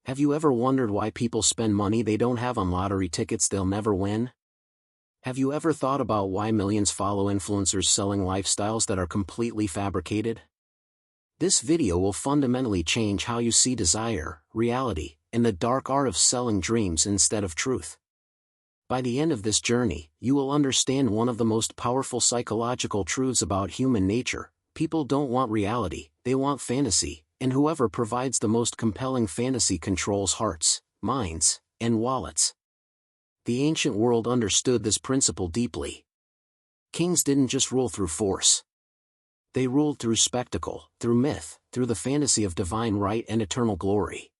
Have you ever wondered why people spend money they don't have on lottery tickets they'll never win? Have you ever thought about why millions follow influencers selling lifestyles that are completely fabricated? This video will fundamentally change how you see desire, reality, and the dark art of selling dreams instead of truth. By the end of this journey, you will understand one of the most powerful psychological truths about human nature: people don't want reality, they want fantasy, and whoever provides the most compelling fantasy controls hearts, minds, and wallets. The ancient world understood this principle deeply. Kings didn't just rule through force. They ruled through spectacle, through myth, through the fantasy of divine right and eternal glory.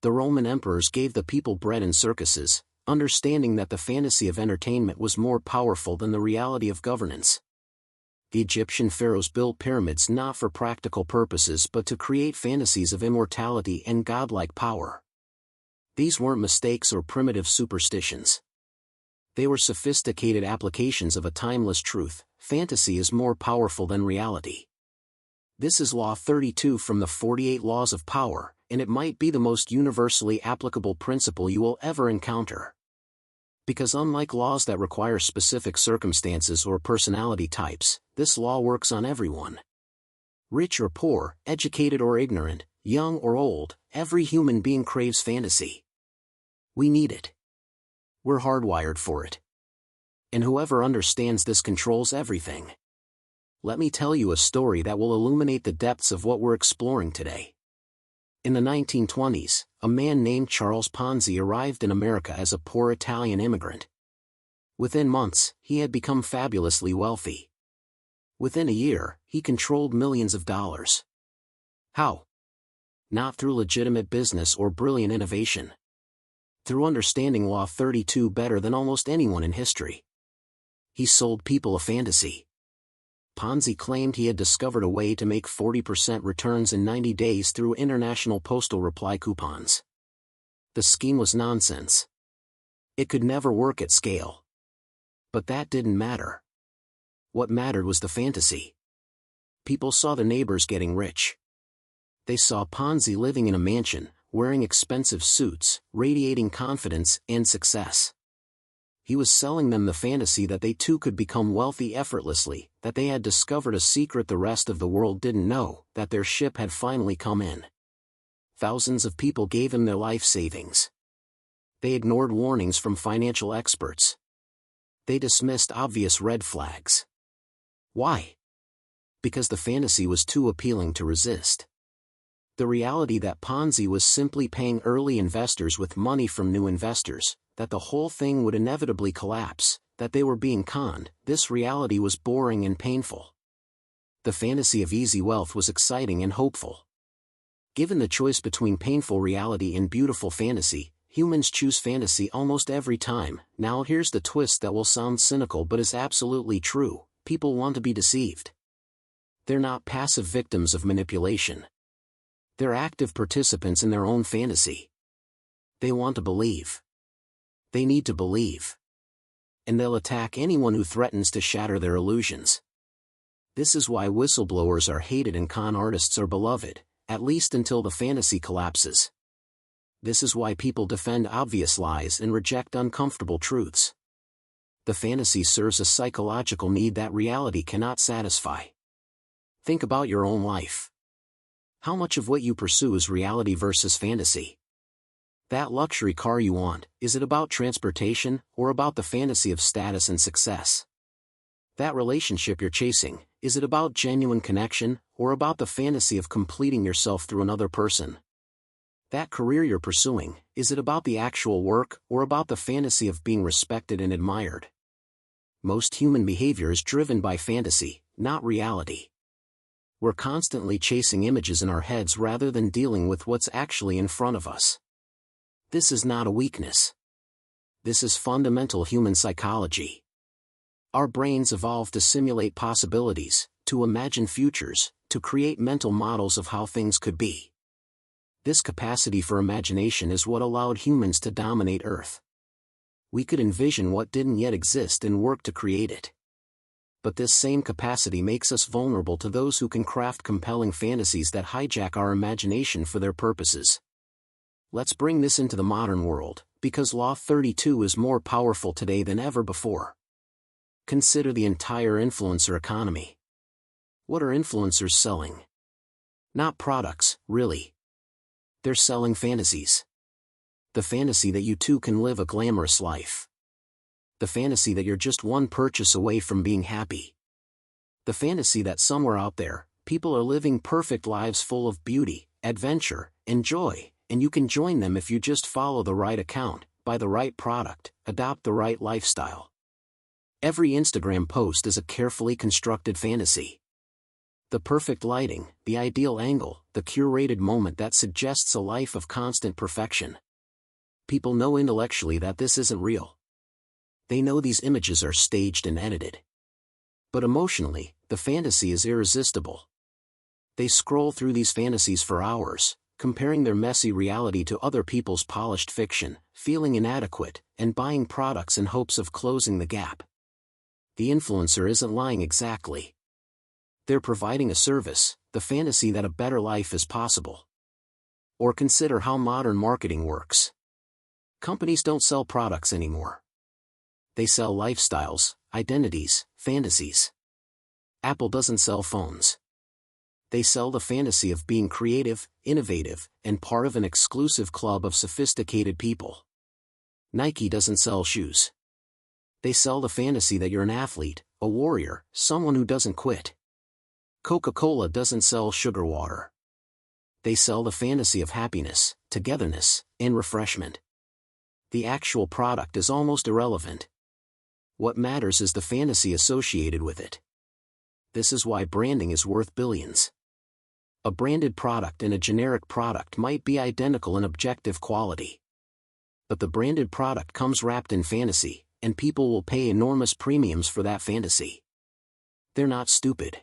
The Roman emperors gave the people bread and circuses, understanding that the fantasy of entertainment was more powerful than the reality of governance. The Egyptian pharaohs built pyramids not for practical purposes but to create fantasies of immortality and godlike power. These weren't mistakes or primitive superstitions. They were sophisticated applications of a timeless truth: fantasy is more powerful than reality. This is Law 32 from the 48 Laws of Power, and it might be the most universally applicable principle you will ever encounter. Because unlike laws that require specific circumstances or personality types, this law works on everyone. Rich or poor, educated or ignorant, young or old, every human being craves fantasy. We need it. We're hardwired for it. And whoever understands this controls everything. Let me tell you a story that will illuminate the depths of what we're exploring today. In the 1920s, a man named Charles Ponzi arrived in America as a poor Italian immigrant. Within months, he had become fabulously wealthy. Within a year, he controlled millions of dollars. How? Not through legitimate business or brilliant innovation. Through understanding Law 32 better than almost anyone in history. He sold people a fantasy. Ponzi claimed he had discovered a way to make 40% returns in 90 days through international postal reply coupons. The scheme was nonsense. It could never work at scale. But that didn't matter. What mattered was the fantasy. People saw their neighbors getting rich. They saw Ponzi living in a mansion, wearing expensive suits, radiating confidence and success. He was selling them the fantasy that they too could become wealthy effortlessly, that they had discovered a secret the rest of the world didn't know, that their ship had finally come in. Thousands of people gave him their life savings. They ignored warnings from financial experts. They dismissed obvious red flags. Why? Because the fantasy was too appealing to resist. The reality that Ponzi was simply paying early investors with money from new investors, that the whole thing would inevitably collapse, that they were being conned, this reality was boring and painful. The fantasy of easy wealth was exciting and hopeful. Given the choice between painful reality and beautiful fantasy, humans choose fantasy almost every time. Now here's the twist that will sound cynical but is absolutely true: people want to be deceived. They're not passive victims of manipulation. They're active participants in their own fantasy. They want to believe. They need to believe. And they'll attack anyone who threatens to shatter their illusions. This is why whistleblowers are hated and con artists are beloved, at least until the fantasy collapses. This is why people defend obvious lies and reject uncomfortable truths. The fantasy serves a psychological need that reality cannot satisfy. Think about your own life. How much of what you pursue is reality versus fantasy? That luxury car you want, is it about transportation, or about the fantasy of status and success? That relationship you're chasing, is it about genuine connection, or about the fantasy of completing yourself through another person? That career you're pursuing, is it about the actual work, or about the fantasy of being respected and admired? Most human behavior is driven by fantasy, not reality. We're constantly chasing images in our heads rather than dealing with what's actually in front of us. This is not a weakness. This is fundamental human psychology. Our brains evolved to simulate possibilities, to imagine futures, to create mental models of how things could be. This capacity for imagination is what allowed humans to dominate Earth. We could envision what didn't yet exist and work to create it. But this same capacity makes us vulnerable to those who can craft compelling fantasies that hijack our imagination for their purposes. Let's bring this into the modern world, because Law 32 is more powerful today than ever before. Consider the entire influencer economy. What are influencers selling? Not products, really. They're selling fantasies. The fantasy that you too can live a glamorous life. The fantasy that you're just one purchase away from being happy. The fantasy that somewhere out there, people are living perfect lives full of beauty, adventure, and joy, and you can join them if you just follow the right account, buy the right product, adopt the right lifestyle. Every Instagram post is a carefully constructed fantasy. The perfect lighting, the ideal angle, the curated moment that suggests a life of constant perfection. People know intellectually that this isn't real. They know these images are staged and edited. But emotionally, the fantasy is irresistible. They scroll through these fantasies for hours, comparing their messy reality to other people's polished fiction, feeling inadequate, and buying products in hopes of closing the gap. The influencer isn't lying exactly. They're providing a service, the fantasy that a better life is possible. Or consider how modern marketing works. Companies don't sell products anymore. They sell lifestyles, identities, fantasies. Apple doesn't sell phones. They sell the fantasy of being creative, innovative, and part of an exclusive club of sophisticated people. Nike doesn't sell shoes. They sell the fantasy that you're an athlete, a warrior, someone who doesn't quit. Coca-Cola doesn't sell sugar water. They sell the fantasy of happiness, togetherness, and refreshment. The actual product is almost irrelevant. What matters is the fantasy associated with it. This is why branding is worth billions. A branded product and a generic product might be identical in objective quality. But the branded product comes wrapped in fantasy, and people will pay enormous premiums for that fantasy. They're not stupid.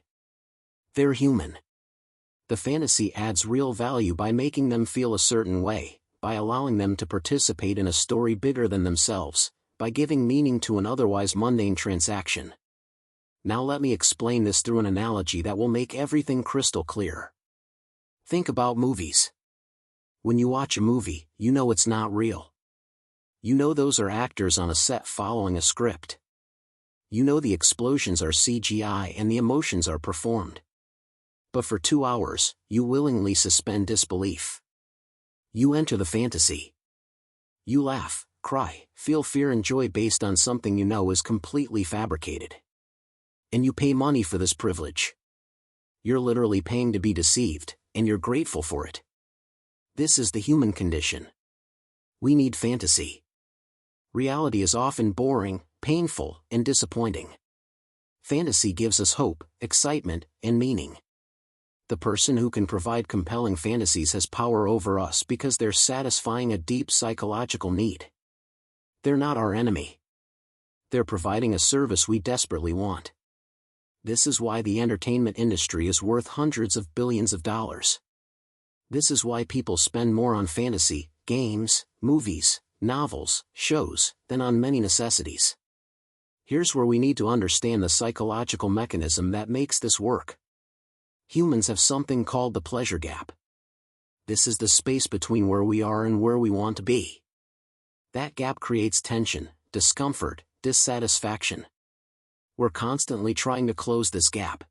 They're human. The fantasy adds real value by making them feel a certain way, by allowing them to participate in a story bigger than themselves, by giving meaning to an otherwise mundane transaction. Now let me explain this through an analogy that will make everything crystal clear. Think about movies. When you watch a movie, you know it's not real. You know those are actors on a set following a script. You know the explosions are CGI and the emotions are performed. But for 2 hours, you willingly suspend disbelief. You enter the fantasy. You laugh, cry, feel fear and joy based on something you know is completely fabricated. And you pay money for this privilege. You're literally paying to be deceived, and you're grateful for it. This is the human condition. We need fantasy. Reality is often boring, painful, and disappointing. Fantasy gives us hope, excitement, and meaning. The person who can provide compelling fantasies has power over us because they're satisfying a deep psychological need. They're not our enemy. They're providing a service we desperately want. This is why the entertainment industry is worth hundreds of billions of dollars. This is why people spend more on fantasy, games, movies, novels, shows, than on many necessities. Here's where we need to understand the psychological mechanism that makes this work. Humans have something called the pleasure gap. This is the space between where we are and where we want to be. That gap creates tension, discomfort, dissatisfaction. We're constantly trying to close this gap.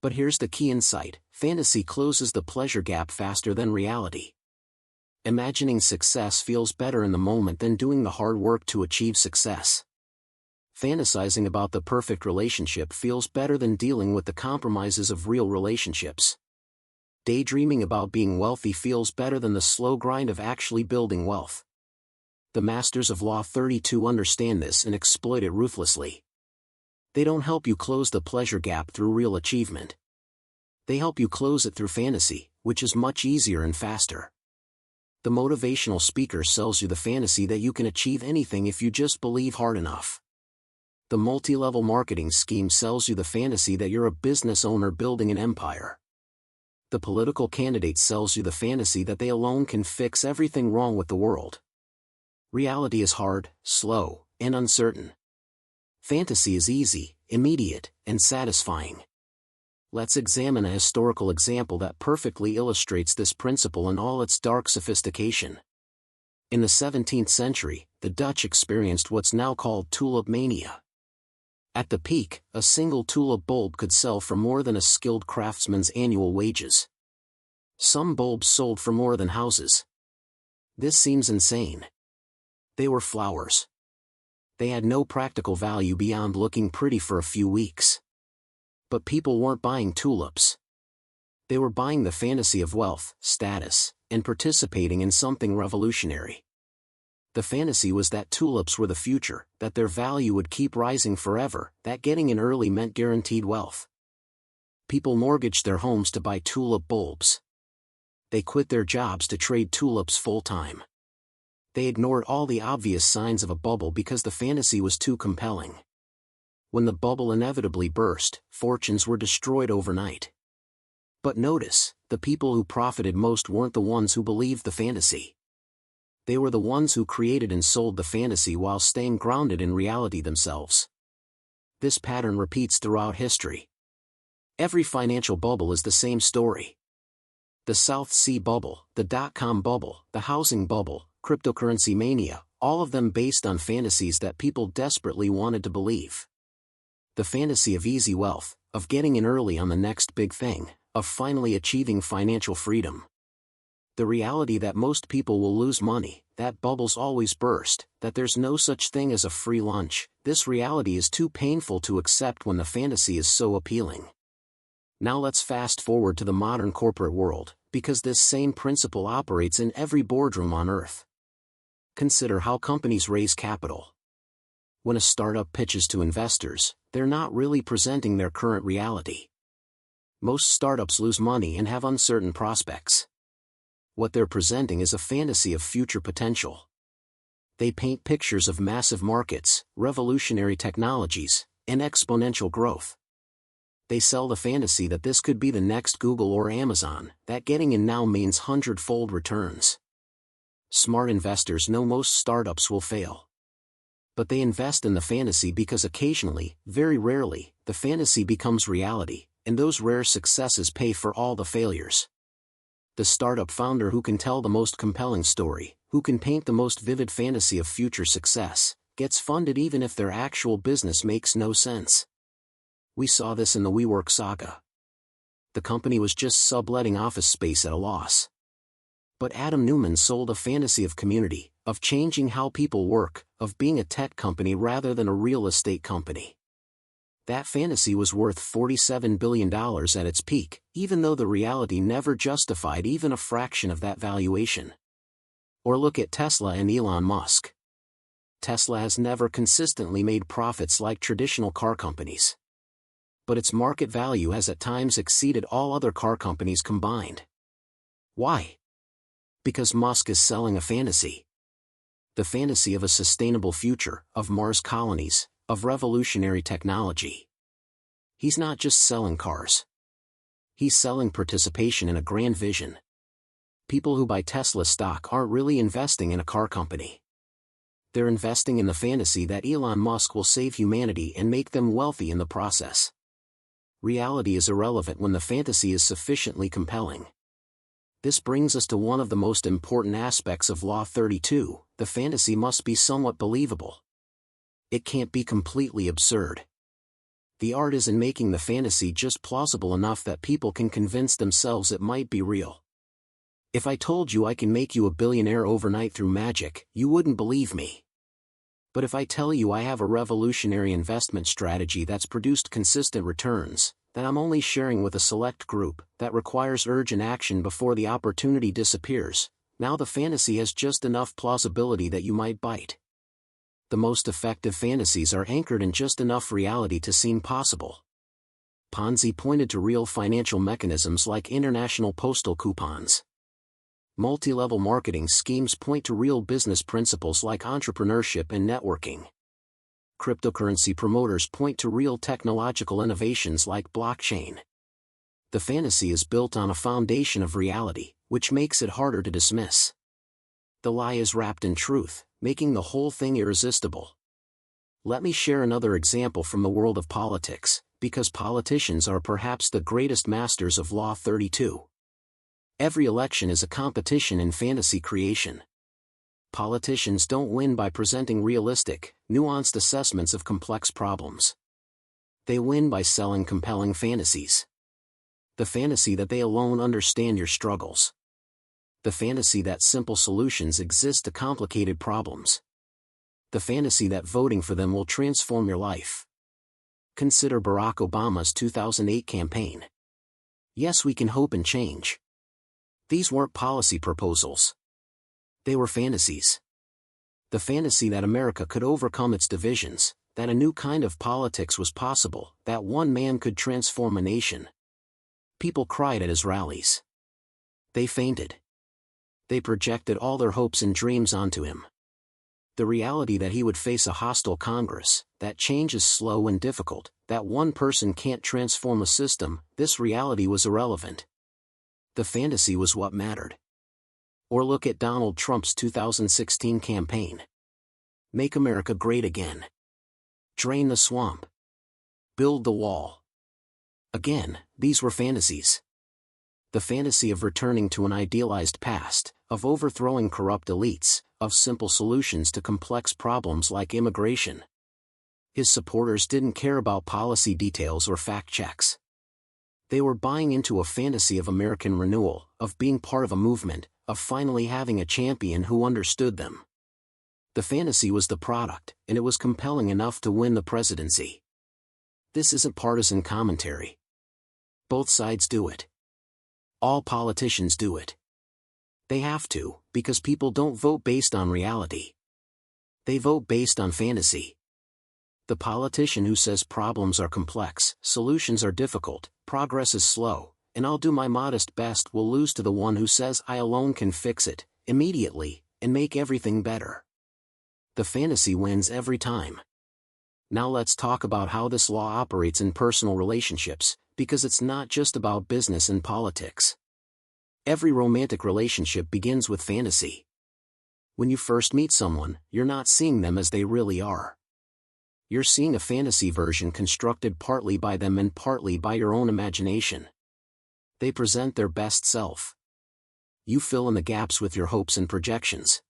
But here's the key insight: fantasy closes the pleasure gap faster than reality. Imagining success feels better in the moment than doing the hard work to achieve success. Fantasizing about the perfect relationship feels better than dealing with the compromises of real relationships. Daydreaming about being wealthy feels better than the slow grind of actually building wealth. The masters of Law 32 understand this and exploit it ruthlessly. They don't help you close the pleasure gap through real achievement. They help you close it through fantasy, which is much easier and faster. The motivational speaker sells you the fantasy that you can achieve anything if you just believe hard enough. The multi-level marketing scheme sells you the fantasy that you're a business owner building an empire. The political candidate sells you the fantasy that they alone can fix everything wrong with the world. Reality is hard, slow, and uncertain. Fantasy is easy, immediate, and satisfying. Let's examine a historical example that perfectly illustrates this principle in all its dark sophistication. In the 17th century, the Dutch experienced what's now called tulip mania. At the peak, a single tulip bulb could sell for more than a skilled craftsman's annual wages. Some bulbs sold for more than houses. This seems insane. They were flowers. They had no practical value beyond looking pretty for a few weeks. But people weren't buying tulips. They were buying the fantasy of wealth, status, and participating in something revolutionary. The fantasy was that tulips were the future, that their value would keep rising forever, that getting in early meant guaranteed wealth. People mortgaged their homes to buy tulip bulbs. They quit their jobs to trade tulips full-time. They ignored all the obvious signs of a bubble because the fantasy was too compelling. When the bubble inevitably burst, fortunes were destroyed overnight. But notice, the people who profited most weren't the ones who believed the fantasy. They were the ones who created and sold the fantasy while staying grounded in reality themselves. This pattern repeats throughout history. Every financial bubble is the same story. The South Sea bubble, the dot-com bubble, the housing bubble, cryptocurrency mania, all of them based on fantasies that people desperately wanted to believe. The fantasy of easy wealth, of getting in early on the next big thing, of finally achieving financial freedom. The reality that most people will lose money, that bubbles always burst, that there's no such thing as a free lunch, this reality is too painful to accept when the fantasy is so appealing. Now let's fast forward to the modern corporate world, because this same principle operates in every boardroom on Earth. Consider how companies raise capital. When a startup pitches to investors, they're not really presenting their current reality. Most startups lose money and have uncertain prospects. What they're presenting is a fantasy of future potential. They paint pictures of massive markets, revolutionary technologies, and exponential growth. They sell the fantasy that this could be the next Google or Amazon, that getting in now means hundredfold returns. Smart investors know most startups will fail. But they invest in the fantasy because occasionally, very rarely, the fantasy becomes reality, and those rare successes pay for all the failures. The startup founder who can tell the most compelling story, who can paint the most vivid fantasy of future success, gets funded even if their actual business makes no sense. We saw this in the WeWork saga. The company was just subletting office space at a loss. But Adam Neumann sold a fantasy of community, of changing how people work, of being a tech company rather than a real estate company. That fantasy was worth $47 billion at its peak, even though the reality never justified even a fraction of that valuation. Or look at Tesla and Elon Musk. Tesla has never consistently made profits like traditional car companies. But its market value has at times exceeded all other car companies combined. Why? Because Musk is selling a fantasy. The fantasy of a sustainable future, of Mars colonies, of revolutionary technology. He's not just selling cars. He's selling participation in a grand vision. People who buy Tesla stock aren't really investing in a car company. They're investing in the fantasy that Elon Musk will save humanity and make them wealthy in the process. Reality is irrelevant when the fantasy is sufficiently compelling. This brings us to one of the most important aspects of Law 32, the fantasy must be somewhat believable. It can't be completely absurd. The art is in making the fantasy just plausible enough that people can convince themselves it might be real. If I told you I can make you a billionaire overnight through magic, you wouldn't believe me. But if I tell you I have a revolutionary investment strategy that's produced consistent returns, that I'm only sharing with a select group, that requires urgent action before the opportunity disappears, now the fantasy has just enough plausibility that you might bite. The most effective fantasies are anchored in just enough reality to seem possible. Ponzi pointed to real financial mechanisms like international postal coupons. Multi-level marketing schemes point to real business principles like entrepreneurship and networking. Cryptocurrency promoters point to real technological innovations like blockchain. The fantasy is built on a foundation of reality, which makes it harder to dismiss. The lie is wrapped in truth, making the whole thing irresistible. Let me share another example from the world of politics, because politicians are perhaps the greatest masters of Law 32. Every election is a competition in fantasy creation. Politicians don't win by presenting realistic, nuanced assessments of complex problems. They win by selling compelling fantasies. The fantasy that they alone understand your struggles. The fantasy that simple solutions exist to complicated problems. The fantasy that voting for them will transform your life. Consider Barack Obama's 2008 campaign. Yes, we can hope and change. These weren't policy proposals. They were fantasies. The fantasy that America could overcome its divisions, that a new kind of politics was possible, that one man could transform a nation. People cried at his rallies. They fainted. They projected all their hopes and dreams onto him. The reality that he would face a hostile Congress, that change is slow and difficult, that one person can't transform a system, this reality was irrelevant. The fantasy was what mattered. Or look at Donald Trump's 2016 campaign. Make America great again. Drain the swamp. Build the wall. Again, these were fantasies. The fantasy of returning to an idealized past, of overthrowing corrupt elites, of simple solutions to complex problems like immigration. His supporters didn't care about policy details or fact checks. They were buying into a fantasy of American renewal, of being part of a movement, of finally having a champion who understood them. The fantasy was the product, and it was compelling enough to win the presidency. This isn't partisan commentary. Both sides do it. All politicians do it. They have to, because people don't vote based on reality. They vote based on fantasy. The politician who says problems are complex, solutions are difficult, progress is slow, and I'll do my modest best will lose to the one who says I alone can fix it, immediately, and make everything better. The fantasy wins every time. Now let's talk about how this law operates in personal relationships, because it's not just about business and politics. Every romantic relationship begins with fantasy. When you first meet someone, you're not seeing them as they really are. You're seeing a fantasy version constructed partly by them and partly by your own imagination. They present their best self. You fill in the gaps with your hopes and projections.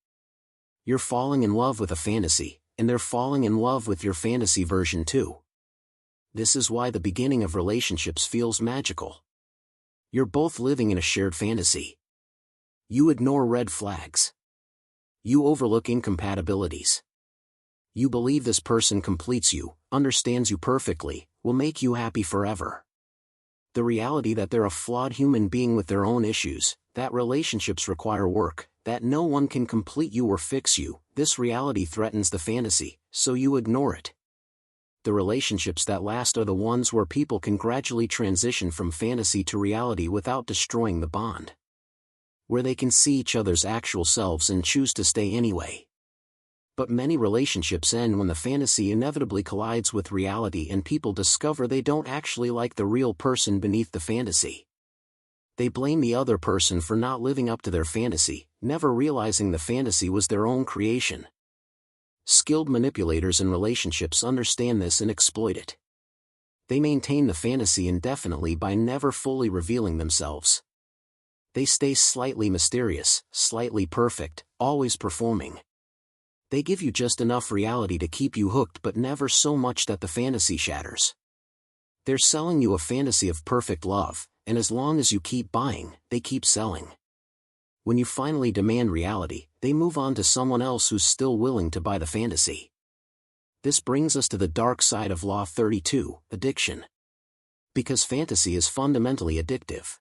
You're falling in love with a fantasy, and they're falling in love with your fantasy version too. This is why the beginning of relationships feels magical. You're both living in a shared fantasy. You ignore red flags. You overlook incompatibilities. You believe this person completes you, understands you perfectly, will make you happy forever. The reality that they're a flawed human being with their own issues, that relationships require work, that no one can complete you or fix you, this reality threatens the fantasy, so you ignore it. The relationships that last are the ones where people can gradually transition from fantasy to reality without destroying the bond. Where they can see each other's actual selves and choose to stay anyway. But many relationships end when the fantasy inevitably collides with reality and people discover they don't actually like the real person beneath the fantasy. They blame the other person for not living up to their fantasy, never realizing the fantasy was their own creation. Skilled manipulators in relationships understand this and exploit it. They maintain the fantasy indefinitely by never fully revealing themselves. They stay slightly mysterious, slightly perfect, always performing. They give you just enough reality to keep you hooked but never so much that the fantasy shatters. They're selling you a fantasy of perfect love, and as long as you keep buying, they keep selling. When you finally demand reality, they move on to someone else who's still willing to buy the fantasy. This brings us to the dark side of Law 32, addiction. Because fantasy is fundamentally addictive.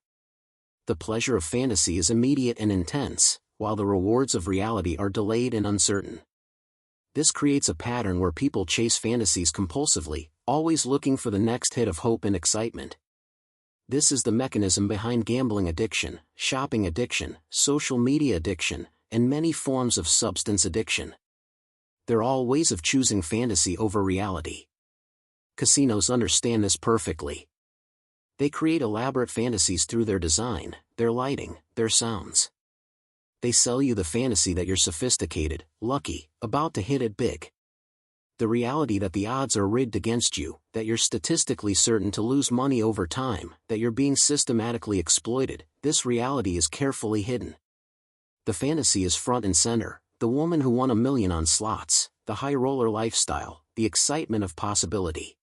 The pleasure of fantasy is immediate and intense, while the rewards of reality are delayed and uncertain. This creates a pattern where people chase fantasies compulsively, always looking for the next hit of hope and excitement. This is the mechanism behind gambling addiction, shopping addiction, social media addiction, and many forms of substance addiction. They're all ways of choosing fantasy over reality. Casinos understand this perfectly. They create elaborate fantasies through their design, their lighting, their sounds. They sell you the fantasy that you're sophisticated, lucky, about to hit it big. The reality that the odds are rigged against you, that you're statistically certain to lose money over time, that you're being systematically exploited, this reality is carefully hidden. The fantasy is front and center, The woman who won $1 million on slots, the high roller lifestyle, the excitement of possibility.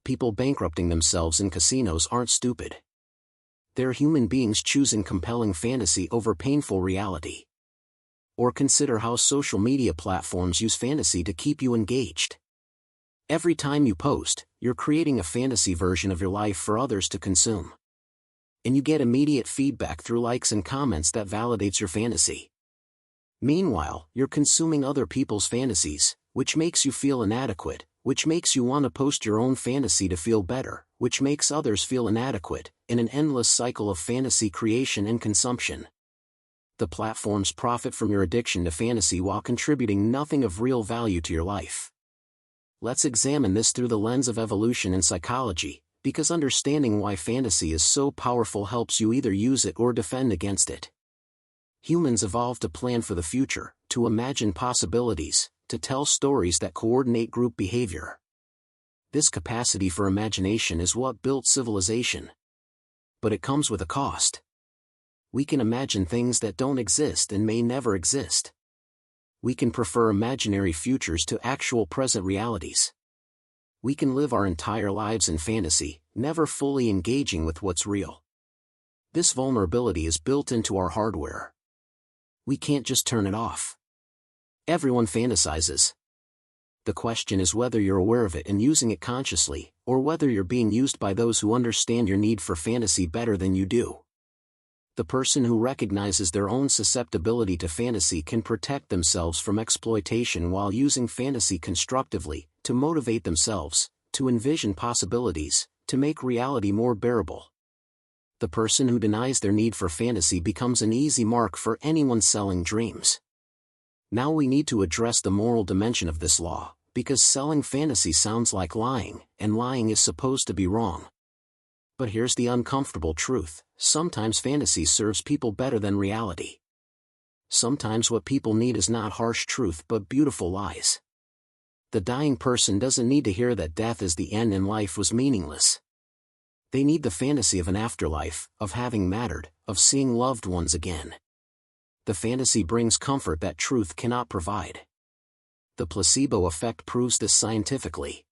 People bankrupting themselves in casinos aren't stupid. They're human beings choosing compelling fantasy over painful reality. Or consider how social media platforms use fantasy to keep you engaged. Every time you post, you're creating a fantasy version of your life for others to consume. And you get immediate feedback through likes and comments that validates your fantasy. Meanwhile, you're consuming other people's fantasies, which makes you feel inadequate, which makes you want to post your own fantasy to feel better, which makes others feel inadequate, in an endless cycle of fantasy creation and consumption. The platforms profit from your addiction to fantasy while contributing nothing of real value to your life. Let's examine this through the lens of evolution and psychology, because understanding why fantasy is so powerful helps you either use it or defend against it. Humans evolved to plan for the future, to imagine possibilities, to tell stories that coordinate group behavior. This capacity for imagination is what built civilization. But it comes with a cost. We can imagine things that don't exist and may never exist. We can prefer imaginary futures to actual present realities. We can live our entire lives in fantasy, never fully engaging with what's real. This vulnerability is built into our hardware. We can't just turn it off. Everyone fantasizes. The question is whether you're aware of it and using it consciously, or whether you're being used by those who understand your need for fantasy better than you do. The person who recognizes their own susceptibility to fantasy can protect themselves from exploitation while using fantasy constructively, to motivate themselves, to envision possibilities, to make reality more bearable. The person who denies their need for fantasy becomes an easy mark for anyone selling dreams. Now we need to address the moral dimension of this law, because selling fantasy sounds like lying, and lying is supposed to be wrong. But here's the uncomfortable truth: sometimes fantasy serves people better than reality. Sometimes what people need is not harsh truth but beautiful lies. The dying person doesn't need to hear that death is the end and life was meaningless. They need the fantasy of an afterlife, of having mattered, of seeing loved ones again. The fantasy brings comfort that truth cannot provide. The placebo effect proves this scientifically.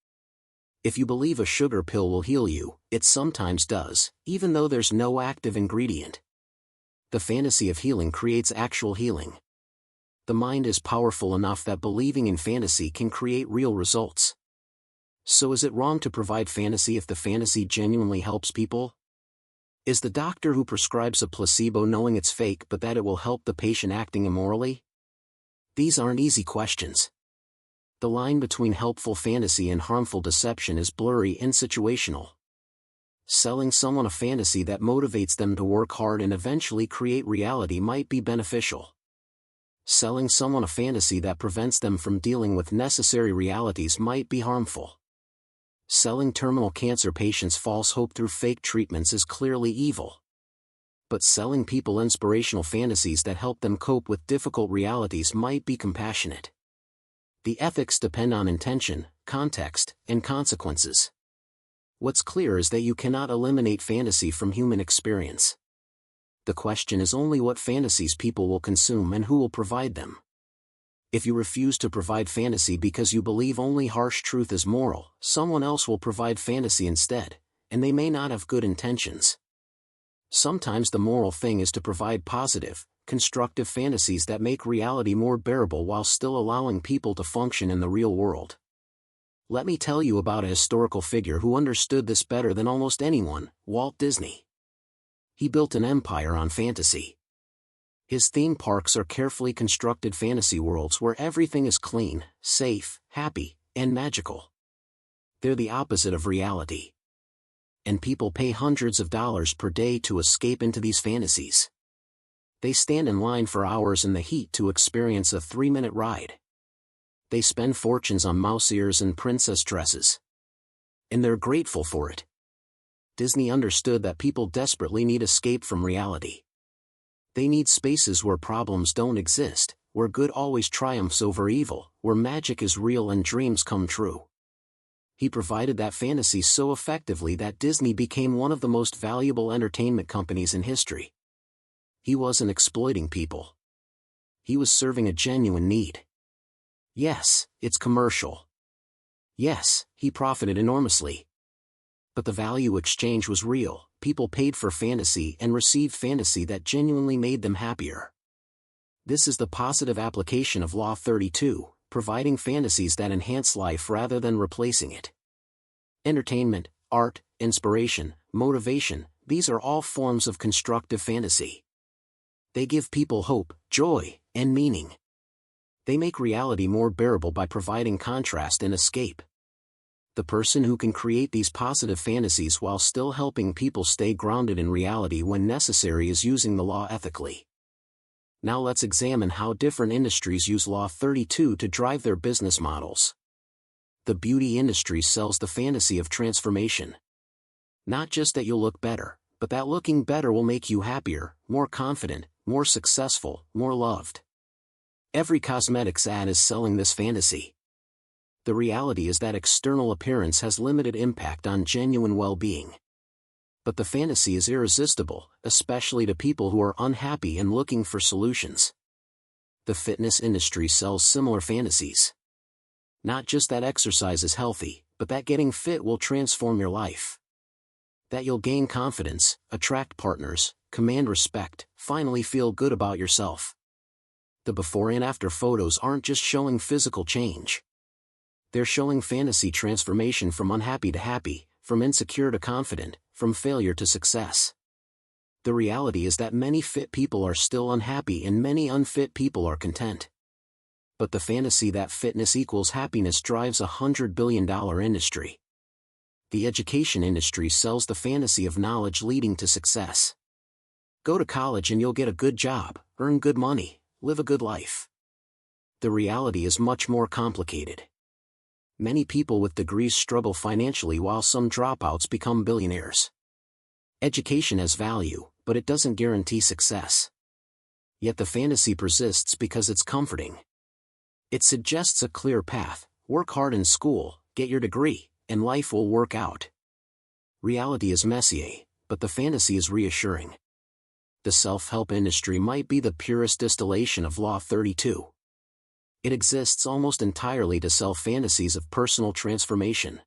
If you believe a sugar pill will heal you, it sometimes does, even though there's no active ingredient. The fantasy of healing creates actual healing. The mind is powerful enough that believing in fantasy can create real results. So is it wrong to provide fantasy if the fantasy genuinely helps people? Is the doctor who prescribes a placebo knowing it's fake but that it will help the patient acting immorally? These aren't easy questions. The line between helpful fantasy and harmful deception is blurry and situational. Selling someone a fantasy that motivates them to work hard and eventually create reality might be beneficial. Selling someone a fantasy that prevents them from dealing with necessary realities might be harmful. Selling terminal cancer patients false hope through fake treatments is clearly evil. But selling people inspirational fantasies that help them cope with difficult realities might be compassionate. The ethics depend on intention, context, and consequences. What's clear is that you cannot eliminate fantasy from human experience. The question is only what fantasies people will consume and who will provide them. If you refuse to provide fantasy because you believe only harsh truth is moral, someone else will provide fantasy instead, and they may not have good intentions. Sometimes the moral thing is to provide positive, constructive fantasies that make reality more bearable while still allowing people to function in the real world. Let me tell you about a historical figure who understood this better than almost anyone: Walt Disney. He built an empire on fantasy. His theme parks are carefully constructed fantasy worlds where everything is clean, safe, happy, and magical. They're the opposite of reality. And people pay hundreds of dollars per day to escape into these fantasies. They stand in line for hours in the heat to experience a 3-minute ride. They spend fortunes on mouse ears and princess dresses. And they're grateful for it. Disney understood that people desperately need escape from reality. They need spaces where problems don't exist, where good always triumphs over evil, where magic is real and dreams come true. He provided that fantasy so effectively that Disney became one of the most valuable entertainment companies in history. He wasn't exploiting people. He was serving a genuine need. Yes, it's commercial. Yes, he profited enormously. But the value exchange was real. People paid for fantasy and received fantasy that genuinely made them happier. This is the positive application of Law 32, providing fantasies that enhance life rather than replacing it. Entertainment, art, inspiration, motivation, these are all forms of constructive fantasy. They give people hope, joy, and meaning. They make reality more bearable by providing contrast and escape. The person who can create these positive fantasies while still helping people stay grounded in reality when necessary is using the law ethically. Now let's examine how different industries use Law 32 to drive their business models. The beauty industry sells the fantasy of transformation. Not just that you'll look better, but that looking better will make you happier, more confident, more successful, more loved. Every cosmetics ad is selling this fantasy. The reality is that external appearance has limited impact on genuine well-being. But the fantasy is irresistible, especially to people who are unhappy and looking for solutions. The fitness industry sells similar fantasies. Not just that exercise is healthy, but that getting fit will transform your life. That you'll gain confidence, attract partners, command respect, finally feel good about yourself. The before and after photos aren't just showing physical change. They're showing fantasy transformation from unhappy to happy, from insecure to confident, from failure to success. The reality is that many fit people are still unhappy and many unfit people are content. But the fantasy that fitness equals happiness drives a $100 billion industry. The education industry sells the fantasy of knowledge leading to success. Go to college and you'll get a good job, earn good money, live a good life. The reality is much more complicated. Many people with degrees struggle financially while some dropouts become billionaires. Education has value, but it doesn't guarantee success. Yet the fantasy persists because it's comforting. It suggests a clear path: work hard in school, get your degree, and life will work out. Reality is messy, but the fantasy is reassuring. The self-help industry might be the purest distillation of Law 32. It exists almost entirely to sell fantasies of personal transformation.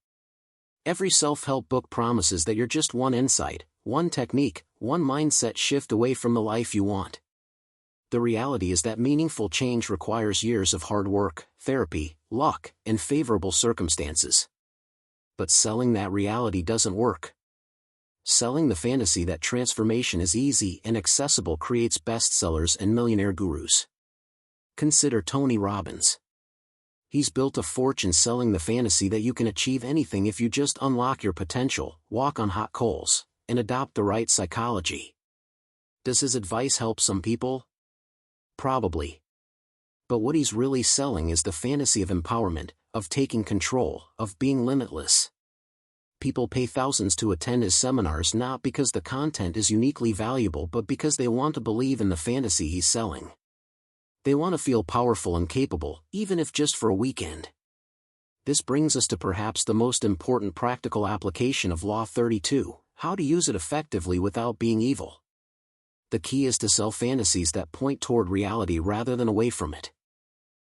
Every self-help book promises that you're just one insight, one technique, one mindset shift away from the life you want. The reality is that meaningful change requires years of hard work, therapy, luck, and favorable circumstances. But selling that reality doesn't work. Selling the fantasy that transformation is easy and accessible creates bestsellers and millionaire gurus. Consider Tony Robbins. He's built a fortune selling the fantasy that you can achieve anything if you just unlock your potential, walk on hot coals, and adopt the right psychology. Does his advice help some people? Probably. But what he's really selling is the fantasy of empowerment, of taking control, of being limitless. People pay thousands to attend his seminars not because the content is uniquely valuable but because they want to believe in the fantasy he's selling. They want to feel powerful and capable, even if just for a weekend. This brings us to perhaps the most important practical application of Law 32, how to use it effectively without being evil. The key is to sell fantasies that point toward reality rather than away from it.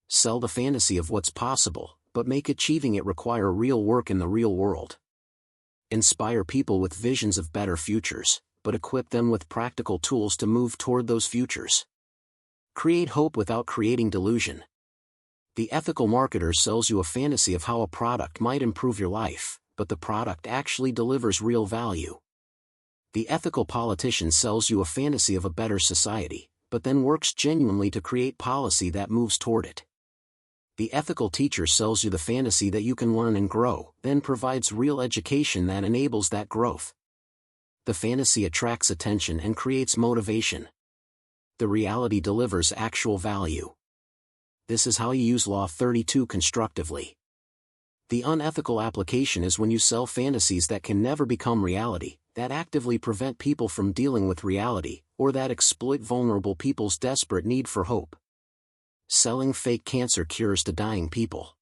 Sell the fantasy of what's possible, but make achieving it require real work in the real world. Inspire people with visions of better futures, but equip them with practical tools to move toward those futures. Create hope without creating delusion. The ethical marketer sells you a fantasy of how a product might improve your life, but the product actually delivers real value. The ethical politician sells you a fantasy of a better society, but then works genuinely to create policy that moves toward it. The ethical teacher sells you the fantasy that you can learn and grow, then provides real education that enables that growth. The fantasy attracts attention and creates motivation. The reality delivers actual value. This is how you use Law 32 constructively. The unethical application is when you sell fantasies that can never become reality, that actively prevent people from dealing with reality, or that exploit vulnerable people's desperate need for hope. Selling fake cancer cures to dying people.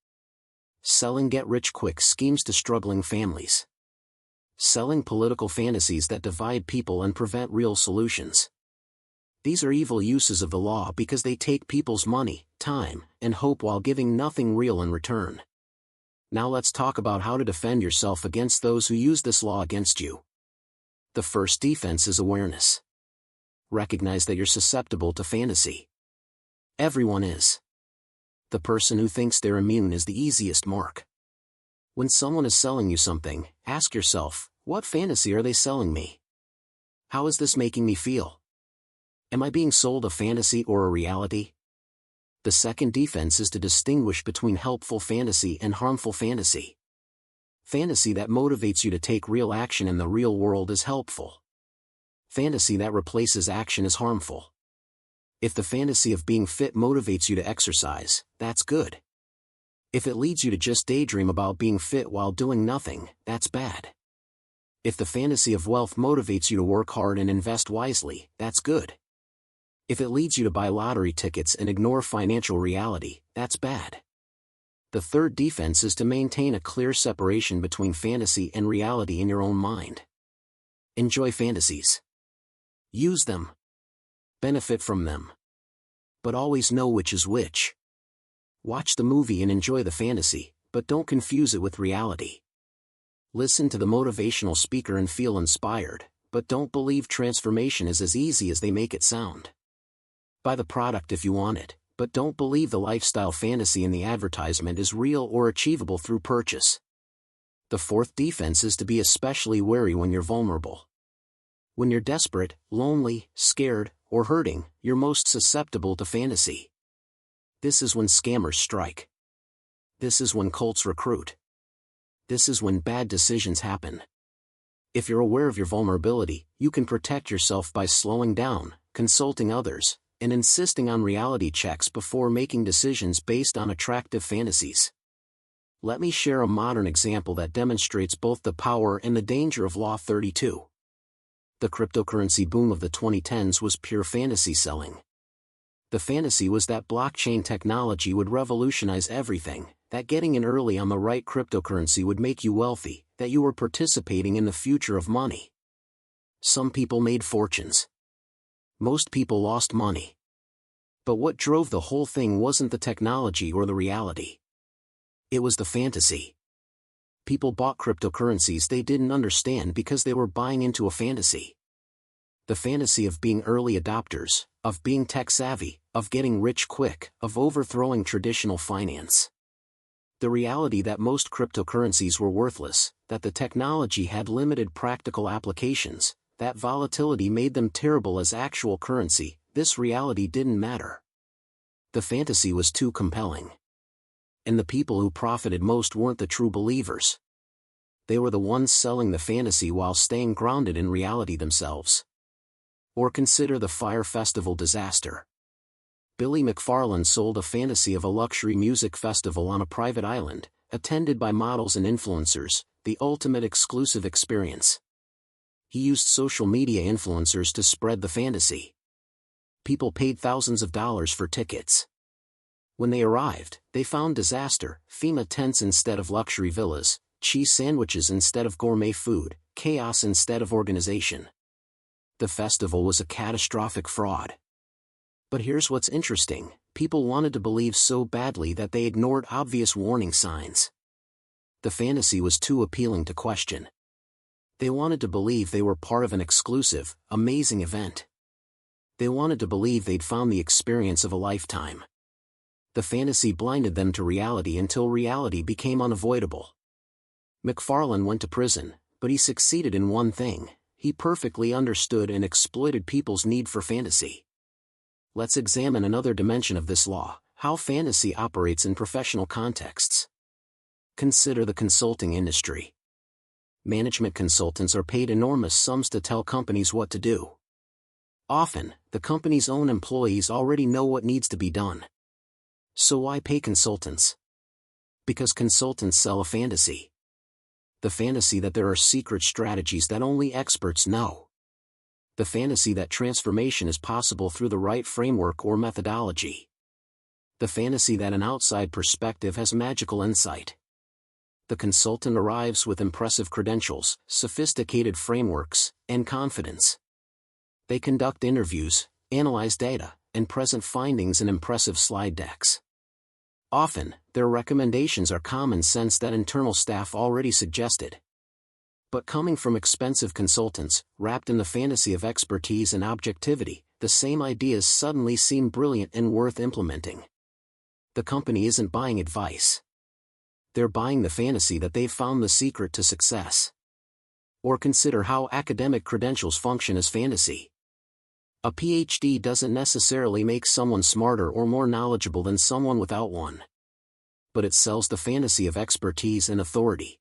Selling get-rich-quick schemes to struggling families. Selling political fantasies that divide people and prevent real solutions. These are evil uses of the law because they take people's money, time, and hope while giving nothing real in return. Now let's talk about how to defend yourself against those who use this law against you. The first defense is awareness. Recognize that you're susceptible to fantasy. Everyone is. The person who thinks they're immune is the easiest mark. When someone is selling you something, ask yourself, what fantasy are they selling me? How is this making me feel? Am I being sold a fantasy or a reality? The second defense is to distinguish between helpful fantasy and harmful fantasy. Fantasy that motivates you to take real action in the real world is helpful. Fantasy that replaces action is harmful. If the fantasy of being fit motivates you to exercise, that's good. If it leads you to just daydream about being fit while doing nothing, that's bad. If the fantasy of wealth motivates you to work hard and invest wisely, that's good. If it leads you to buy lottery tickets and ignore financial reality, that's bad. The third defense is to maintain a clear separation between fantasy and reality in your own mind. Enjoy fantasies. Use them. Benefit from them. But always know which is which. Watch the movie and enjoy the fantasy, but don't confuse it with reality. Listen to the motivational speaker and feel inspired, but don't believe transformation is as easy as they make it sound. Buy the product if you want it, but don't believe the lifestyle fantasy in the advertisement is real or achievable through purchase. The fourth defense is to be especially wary when you're vulnerable. When you're desperate, lonely, scared, or hurting, you're most susceptible to fantasy. This is when scammers strike. This is when cults recruit. This is when bad decisions happen. If you're aware of your vulnerability, you can protect yourself by slowing down, consulting others, and insisting on reality checks before making decisions based on attractive fantasies. Let me share a modern example that demonstrates both the power and the danger of Law 32. The cryptocurrency boom of the 2010s was pure fantasy selling. The fantasy was that blockchain technology would revolutionize everything, that getting in early on the right cryptocurrency would make you wealthy, that you were participating in the future of money. Some people made fortunes. Most people lost money. But what drove the whole thing wasn't the technology or the reality. It was the fantasy. People bought cryptocurrencies they didn't understand because they were buying into a fantasy. The fantasy of being early adopters, of being tech-savvy, of getting rich quick, of overthrowing traditional finance. The reality that most cryptocurrencies were worthless, that the technology had limited practical applications, that volatility made them terrible as actual currency, this reality didn't matter. The fantasy was too compelling. And the people who profited most weren't the true believers. They were the ones selling the fantasy while staying grounded in reality themselves. Or consider the Fyre Festival disaster. Billy McFarland sold a fantasy of a luxury music festival on a private island, attended by models and influencers, the ultimate exclusive experience. He used social media influencers to spread the fantasy. People paid thousands of dollars for tickets. When they arrived, they found disaster: FEMA tents instead of luxury villas, cheese sandwiches instead of gourmet food, chaos instead of organization. The festival was a catastrophic fraud. But here's what's interesting: people wanted to believe so badly that they ignored obvious warning signs. The fantasy was too appealing to question. They wanted to believe they were part of an exclusive, amazing event. They wanted to believe they'd found the experience of a lifetime. The fantasy blinded them to reality until reality became unavoidable. McFarlane went to prison, but he succeeded in one thing: he perfectly understood and exploited people's need for fantasy. Let's examine another dimension of this law: how fantasy operates in professional contexts. Consider the consulting industry. Management consultants are paid enormous sums to tell companies what to do. Often, the company's own employees already know what needs to be done. So why pay consultants? Because consultants sell a fantasy. The fantasy that there are secret strategies that only experts know. The fantasy that transformation is possible through the right framework or methodology. The fantasy that an outside perspective has magical insight. The consultant arrives with impressive credentials, sophisticated frameworks, and confidence. They conduct interviews, analyze data, and present findings in impressive slide decks. Often, their recommendations are common sense that internal staff already suggested. But coming from expensive consultants, wrapped in the fantasy of expertise and objectivity, the same ideas suddenly seem brilliant and worth implementing. The company isn't buying advice. They're buying the fantasy that they've found the secret to success. Or consider how academic credentials function as fantasy. A PhD doesn't necessarily make someone smarter or more knowledgeable than someone without one. But it sells the fantasy of expertise and authority.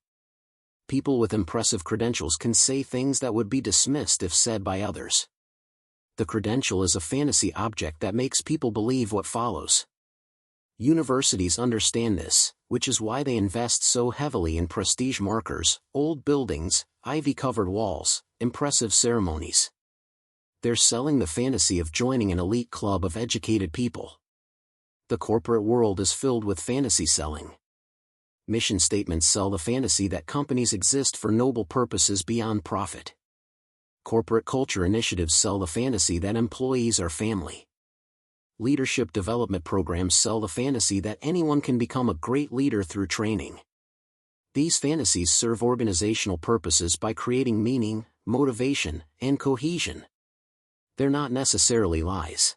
People with impressive credentials can say things that would be dismissed if said by others. The credential is a fantasy object that makes people believe what follows. Universities understand this, which is why they invest so heavily in prestige markers, old buildings, ivy-covered walls, impressive ceremonies. They're selling the fantasy of joining an elite club of educated people. The corporate world is filled with fantasy selling. Mission statements sell the fantasy that companies exist for noble purposes beyond profit. Corporate culture initiatives sell the fantasy that employees are family. Leadership development programs sell the fantasy that anyone can become a great leader through training. These fantasies serve organizational purposes by creating meaning, motivation, and cohesion. They're not necessarily lies.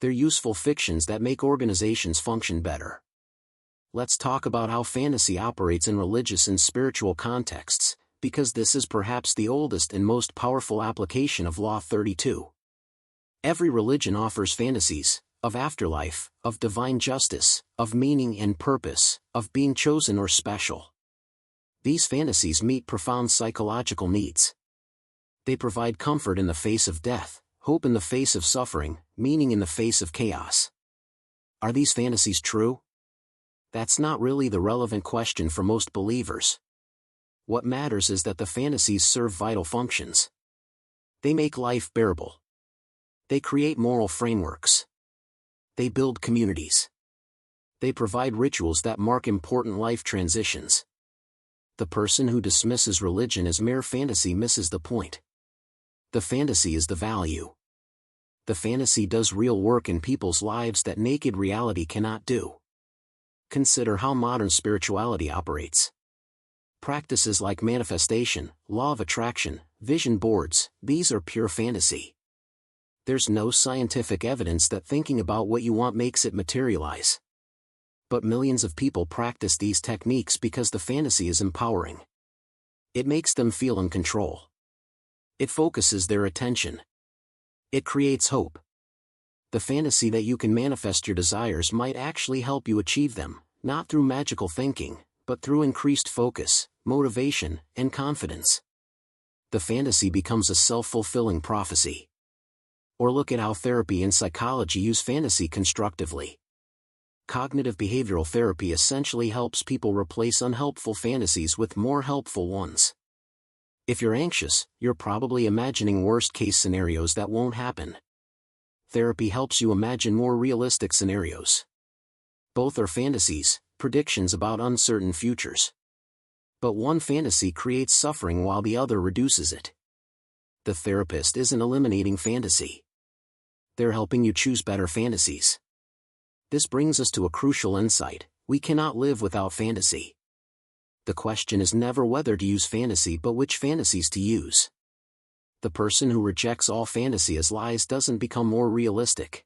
They're useful fictions that make organizations function better. Let's talk about how fantasy operates in religious and spiritual contexts, because this is perhaps the oldest and most powerful application of Law 32. Every religion offers fantasies, of afterlife, of divine justice, of meaning and purpose, of being chosen or special. These fantasies meet profound psychological needs. They provide comfort in the face of death, hope in the face of suffering, meaning in the face of chaos. Are these fantasies true? That's not really the relevant question for most believers. What matters is that the fantasies serve vital functions. They make life bearable. They create moral frameworks. They build communities. They provide rituals that mark important life transitions. The person who dismisses religion as mere fantasy misses the point. The fantasy is the value. The fantasy does real work in people's lives that naked reality cannot do. Consider how modern spirituality operates. Practices like manifestation, law of attraction, vision boards, these are pure fantasy. There's no scientific evidence that thinking about what you want makes it materialize. But millions of people practice these techniques because the fantasy is empowering. It makes them feel in control. It focuses their attention. It creates hope. The fantasy that you can manifest your desires might actually help you achieve them, not through magical thinking, but through increased focus, motivation, and confidence. The fantasy becomes a self-fulfilling prophecy. Or look at how therapy and psychology use fantasy constructively. Cognitive behavioral therapy essentially helps people replace unhelpful fantasies with more helpful ones. If you're anxious, you're probably imagining worst-case scenarios that won't happen. Therapy helps you imagine more realistic scenarios. Both are fantasies, predictions about uncertain futures. But one fantasy creates suffering while the other reduces it. The therapist isn't eliminating fantasy. They're helping you choose better fantasies. This brings us to a crucial insight: we cannot live without fantasy. The question is never whether to use fantasy but which fantasies to use. The person who rejects all fantasy as lies doesn't become more realistic.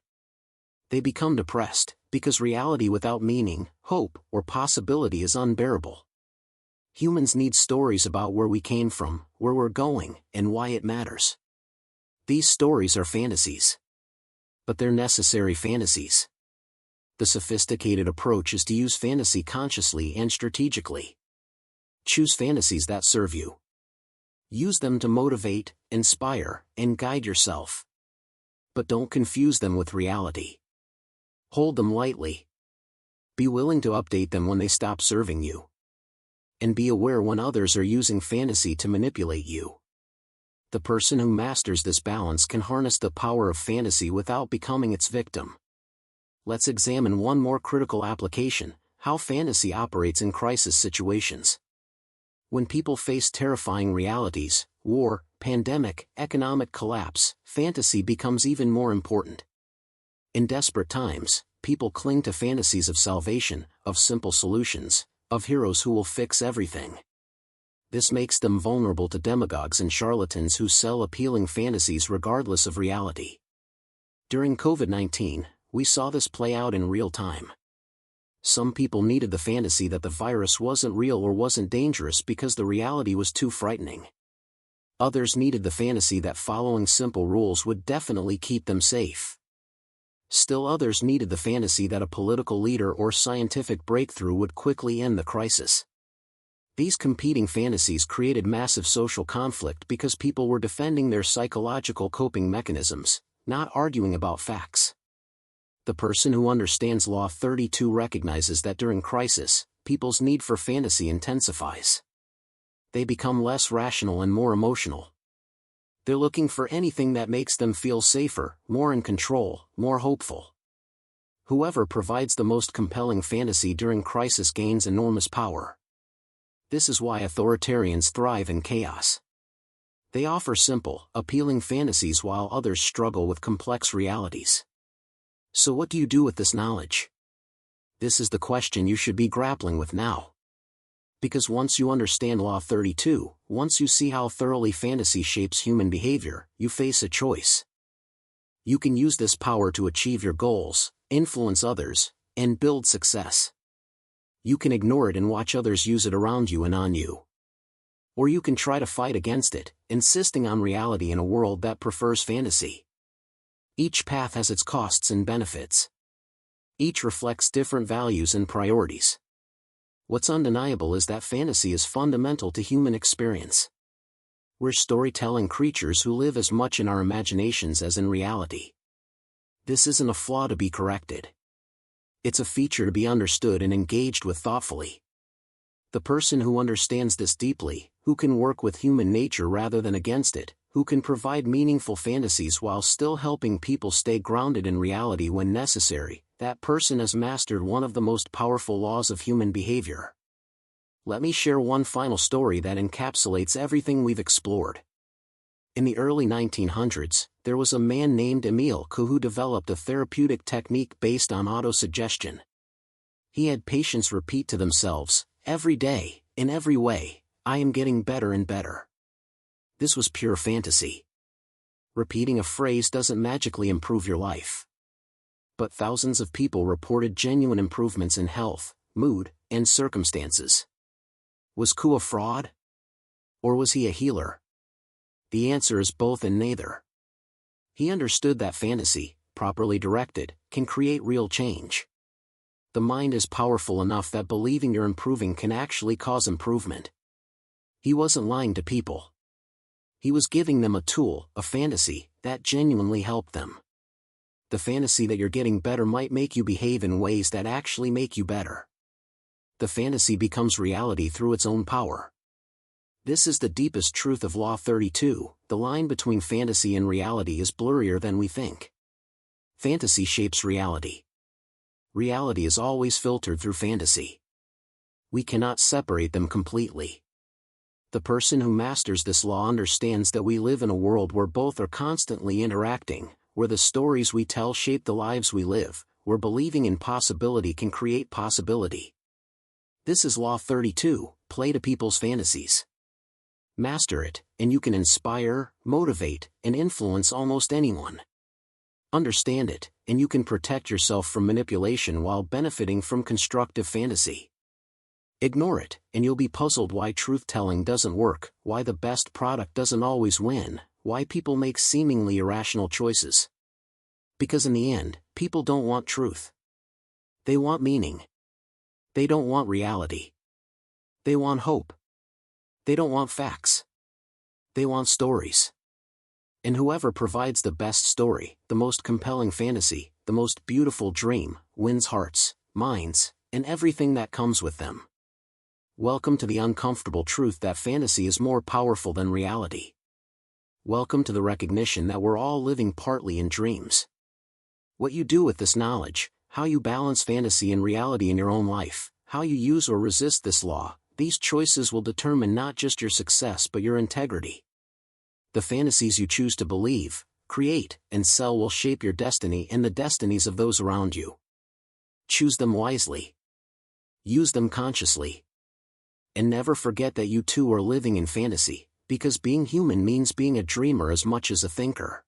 They become depressed, because reality without meaning, hope, or possibility is unbearable. Humans need stories about where we came from, where we're going, and why it matters. These stories are fantasies. But they're necessary fantasies. The sophisticated approach is to use fantasy consciously and strategically. Choose fantasies that serve you. Use them to motivate, inspire, and guide yourself. But don't confuse them with reality. Hold them lightly. Be willing to update them when they stop serving you. And be aware when others are using fantasy to manipulate you. The person who masters this balance can harness the power of fantasy without becoming its victim. Let's examine one more critical application: how fantasy operates in crisis situations. When people face terrifying realities, war, pandemic, economic collapse, fantasy becomes even more important. In desperate times, people cling to fantasies of salvation, of simple solutions, of heroes who will fix everything. This makes them vulnerable to demagogues and charlatans who sell appealing fantasies regardless of reality. During COVID-19, we saw this play out in real time. Some people needed the fantasy that the virus wasn't real or wasn't dangerous because the reality was too frightening. Others needed the fantasy that following simple rules would definitely keep them safe. Still others needed the fantasy that a political leader or scientific breakthrough would quickly end the crisis. These competing fantasies created massive social conflict because people were defending their psychological coping mechanisms, not arguing about facts. The person who understands Law 32 recognizes that during crisis, people's need for fantasy intensifies. They become less rational and more emotional. They're looking for anything that makes them feel safer, more in control, more hopeful. Whoever provides the most compelling fantasy during crisis gains enormous power. This is why authoritarians thrive in chaos. They offer simple, appealing fantasies while others struggle with complex realities. So what do you do with this knowledge? This is the question you should be grappling with now. Because once you understand Law 32, once you see how thoroughly fantasy shapes human behavior, you face a choice. You can use this power to achieve your goals, influence others, and build success. You can ignore it and watch others use it around you and on you. Or you can try to fight against it, insisting on reality in a world that prefers fantasy. Each path has its costs and benefits. Each reflects different values and priorities. What's undeniable is that fantasy is fundamental to human experience. We're storytelling creatures who live as much in our imaginations as in reality. This isn't a flaw to be corrected. It's a feature to be understood and engaged with thoughtfully. The person who understands this deeply, who can work with human nature rather than against it, who can provide meaningful fantasies while still helping people stay grounded in reality when necessary, that person has mastered one of the most powerful laws of human behavior. Let me share one final story that encapsulates everything we've explored. In the early 1900s, there was a man named Emile who developed a therapeutic technique based on autosuggestion. He had patients repeat to themselves, every day, in every way, I am getting better and better. This was pure fantasy. Repeating a phrase doesn't magically improve your life. But thousands of people reported genuine improvements in health, mood, and circumstances. Was Ku a fraud? Or was he a healer? The answer is both and neither. He understood that fantasy, properly directed, can create real change. The mind is powerful enough that believing you're improving can actually cause improvement. He wasn't lying to people. He was giving them a tool, a fantasy, that genuinely helped them. The fantasy that you're getting better might make you behave in ways that actually make you better. The fantasy becomes reality through its own power. This is the deepest truth of Law 32, the line between fantasy and reality is blurrier than we think. Fantasy shapes reality. Reality is always filtered through fantasy. We cannot separate them completely. The person who masters this law understands that we live in a world where both are constantly interacting, where the stories we tell shape the lives we live, where believing in possibility can create possibility. This is Law 32, play to people's fantasies. Master it, and you can inspire, motivate, and influence almost anyone. Understand it, and you can protect yourself from manipulation while benefiting from constructive fantasy. Ignore it, and you'll be puzzled why truth-telling doesn't work, why the best product doesn't always win, why people make seemingly irrational choices. Because in the end, people don't want truth. They want meaning. They don't want reality. They want hope. They don't want facts. They want stories. And whoever provides the best story, the most compelling fantasy, the most beautiful dream, wins hearts, minds, and everything that comes with them. Welcome to the uncomfortable truth that fantasy is more powerful than reality. Welcome to the recognition that we're all living partly in dreams. What you do with this knowledge, how you balance fantasy and reality in your own life, how you use or resist this law, these choices will determine not just your success but your integrity. The fantasies you choose to believe, create, and sell will shape your destiny and the destinies of those around you. Choose them wisely. Use them consciously. And never forget that you too are living in fantasy, because being human means being a dreamer as much as a thinker.